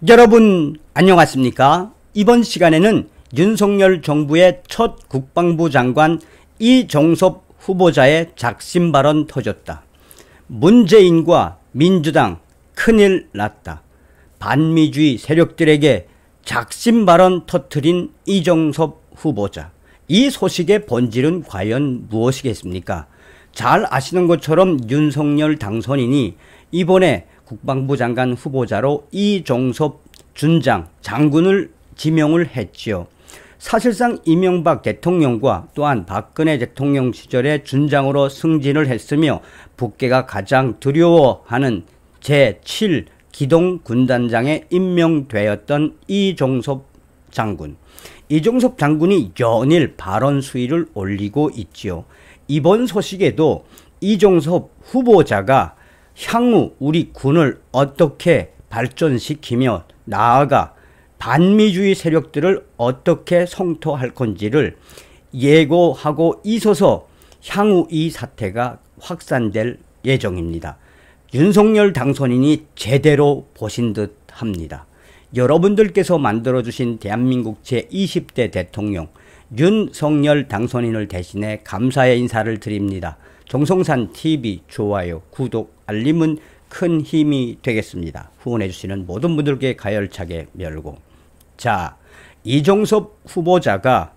여러분 안녕하십니까? 이번 시간에는 윤석열 정부의 첫 국방부 장관 이종섭 후보자의 작심 발언 터졌다. 문재인과 민주당 큰일 났다. 반미주의 세력들에게 작심 발언 터뜨린 이종섭 후보자. 이 소식의 본질은 과연 무엇이겠습니까? 잘 아시는 것처럼 윤석열 당선인이 이번에 국방부 장관 후보자로 이종섭 준장 장군을 지명을 했지요. 사실상 이명박 대통령과 또한 박근혜 대통령 시절에 준장으로 승진을 했으며 북계가 가장 두려워하는 제7 기동군단장에 임명되었던 이종섭 장군. 이종섭 장군이 연일 발언 수위를 올리고 있지요. 이번 소식에도 이종섭 후보자가 향후 우리 군을 어떻게 발전시키며 나아가 반미주의 세력들을 어떻게 성토할 건지를 예고하고 있어서 향후 이 사태가 확산될 예정입니다. 윤석열 당선인이 제대로 보신 듯 합니다. 여러분들께서 만들어주신 대한민국 제20대 대통령 윤석열 당선인을 대신해 감사의 인사를 드립니다. 정성산TV 좋아요, 구독, 알림은 큰 힘이 되겠습니다. 후원해주시는 모든 분들께 가열차게 열고. 자, 이종섭 후보자가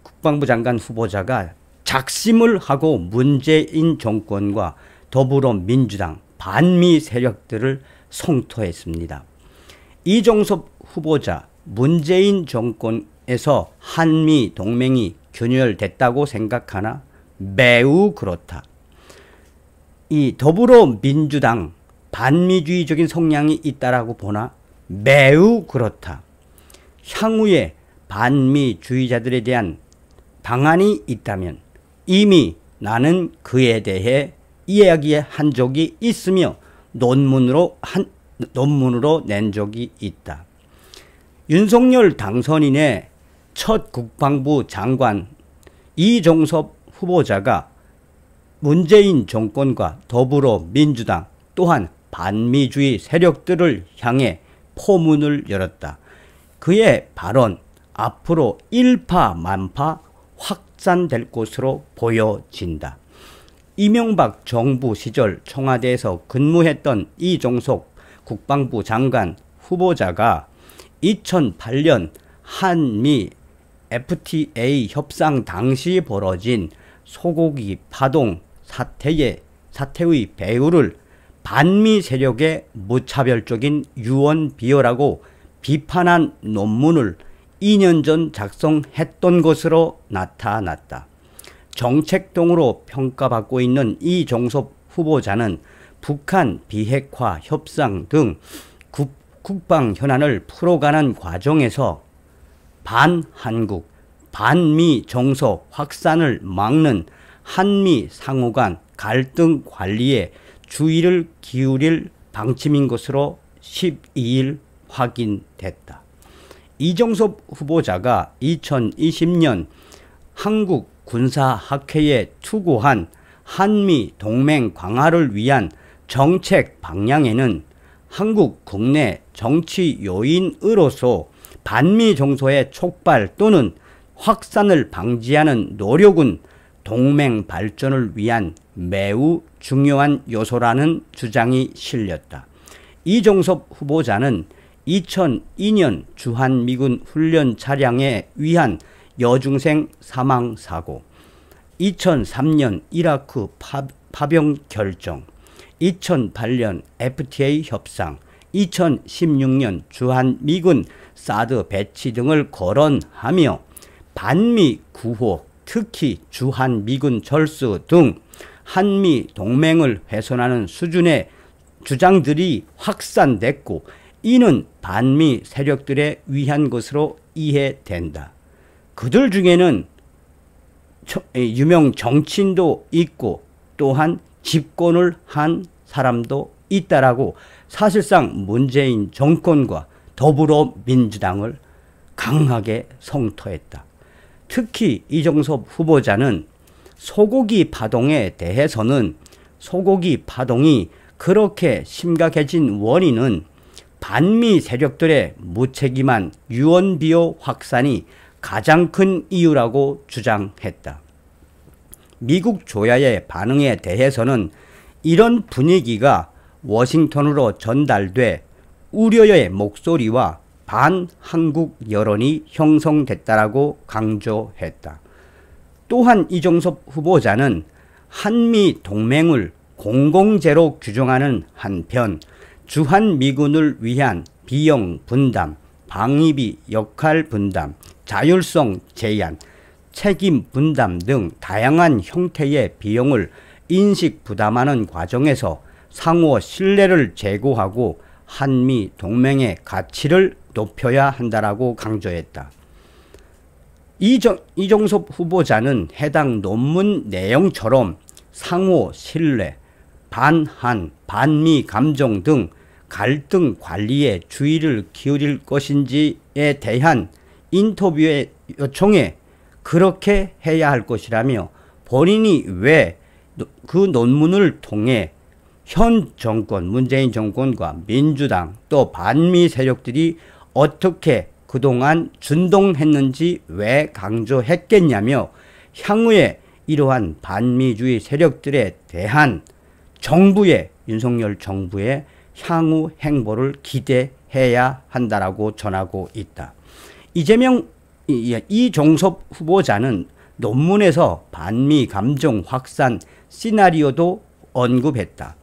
국방부 장관 후보자가 작심을 하고 문재인 정권과 더불어민주당 반미 세력들을 성토했습니다. 이종섭 후보자 문재인 정권에서 한미 동맹이 균열됐다고 생각하나? 매우 그렇다. 이 더불어민주당 반미주의적인 성향이 있다라고 보나? 매우 그렇다. 향후에 반미주의자들에 대한 방안이 있다면 이미 나는 그에 대해 이야기한 적이 있으며 논문으로 낸 적이 있다. 윤석열 당선인의 첫 국방부 장관 이종섭 후보자가 문재인 정권과 더불어민주당 또한 반미주의 세력들을 향해 포문을 열었다. 그의 발언 앞으로 일파만파 확산될 것으로 보여진다. 이명박 정부 시절 청와대에서 근무했던 이종섭 국방부 장관 후보자가 2008년 한미 FTA 협상 당시 벌어진 소고기 파동 사태의 배후를 반미 세력의 무차별적인 유언 비어라고 비판한 논문을 2년 전 작성했던 것으로 나타났다. 정책동으로 평가받고 있는 이종섭 후보자는 북한 비핵화 협상 등 국방 현안을 풀어가는 과정에서 반한국, 반미 정서 확산을 막는 한미 상호 간 갈등 관리에 주의를 기울일 방침인 것으로 12일 확인됐다. 이종섭 후보자가 2020년 한국 군사학회에 투고한 한미 동맹 강화를 위한 정책 방향에는 한국 국내 정치 요인으로서 반미 정서의 촉발 또는 확산을 방지하는 노력은 동맹 발전을 위한 매우 중요한 요소라는 주장이 실렸다. 이종섭 후보자는 2002년 주한미군 훈련 차량에 의한 여중생 사망사고, 2003년 이라크 파병 결정, 2008년 FTA 협상, 2016년 주한미군 사드 배치 등을 거론하며 반미 구호, 특히 주한미군 철수 등 한미 동맹을 훼손하는 수준의 주장들이 확산됐고 이는 반미 세력들에 의한 것으로 이해된다. 그들 중에는 유명 정치인도 있고 또한 집권을 한 사람도 있다라고 사실상 문재인 정권과 더불어민주당을 강하게 성토했다. 특히 이종섭 후보자는 소고기 파동에 대해서는 소고기 파동이 그렇게 심각해진 원인은 반미 세력들의 무책임한 유언비어 확산이 가장 큰 이유라고 주장했다. 미국 조야의 반응에 대해서는 이런 분위기가 워싱턴으로 전달돼 우려의 목소리와 반한국 여론이 형성됐다라고 강조했다. 또한 이종섭 후보자는 한미 동맹을 공공재로 규정하는 한편 주한미군을 위한 비용 분담, 방위비 역할 분담, 자율성 제한, 책임 분담 등 다양한 형태의 비용을 인식 부담하는 과정에서 상호 신뢰를 제고하고 한미 동맹의 가치를 높여야 한다라고 강조했다. 이종섭 후보자는 해당 논문 내용처럼 상호 신뢰, 반한, 반미 감정 등 갈등 관리에 주의를 기울일 것인지에 대한 인터뷰의 요청에 그렇게 해야 할 것이라며 본인이 왜 그 논문을 통해 현 정권, 문재인 정권과 민주당 또 반미 세력들이 어떻게 그동안 준동했는지 왜 강조했겠냐며 향후에 이러한 반미주의 세력들에 대한 윤석열 정부의 향후 행보를 기대해야 한다라고 전하고 있다. 이종섭 후보자는 논문에서 반미 감정 확산 시나리오도 언급했다.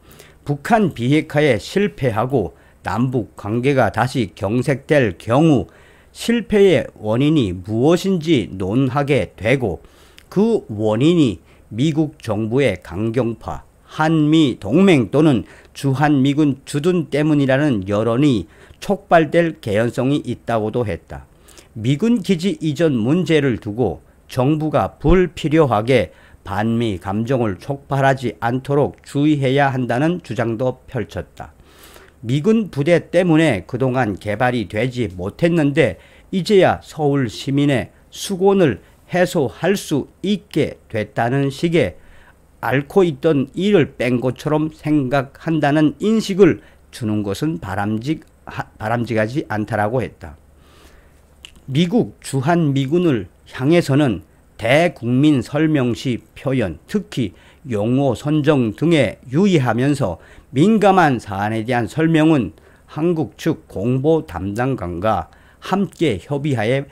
북한 비핵화에 실패하고 남북 관계가 다시 경색될 경우 실패의 원인이 무엇인지 논하게 되고 그 원인이 미국 정부의 강경파, 한미 동맹 또는 주한미군 주둔 때문이라는 여론이 촉발될 개연성이 있다고도 했다. 미군 기지 이전 문제를 두고 정부가 불필요하게 반미 감정을 촉발하지 않도록 주의해야 한다는 주장도 펼쳤다. 미군 부대 때문에 그동안 개발이 되지 못했는데 이제야 서울 시민의 수곤을 해소할 수 있게 됐다는 식의 앓고 있던 이를 뺀 것처럼 생각한다는 인식을 주는 것은 바람직하지 않다라고 했다. 미국 주한미군을 향해서는 대국민 설명시 표현, 특히 용어 선정 등에 유의하면서 민감한 사안에 대한 설명은 한국 측 공보 담당관과 함께 협의하에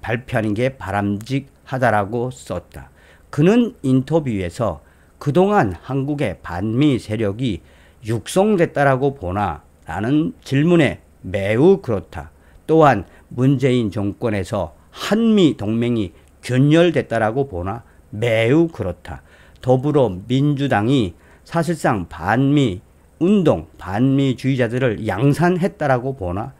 발표하는 게 바람직하다라고 썼다. 그는 인터뷰에서 그동안 한국의 반미 세력이 육성됐다라고 보나? 라는 질문에 매우 그렇다. 또한 문재인 정권에서 한미 동맹이 균열됐다라고 보나? 매우 그렇다. 더불어민주당이 사실상 반미 운동, 반미주의자들을 양산했다라고 보나?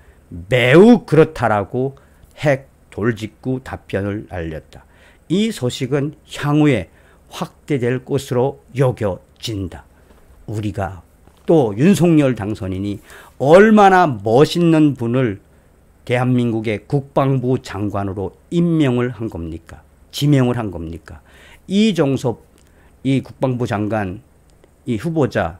매우 그렇다라고 핵 돌직구 답변을 알렸다. 이 소식은 향후에 확대될 것으로 여겨진다. 우리가 또 윤석열 당선인이 얼마나 멋있는 분을 대한민국의 국방부 장관으로 임명을 한 겁니까? 지명을 한 겁니까? 이종섭 이 국방부 장관 이 후보자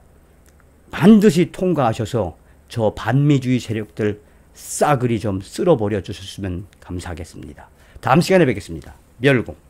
반드시 통과하셔서 저 반미주의 세력들 싸그리 좀 쓸어버려 주셨으면 감사하겠습니다. 다음 시간에 뵙겠습니다. 멸공.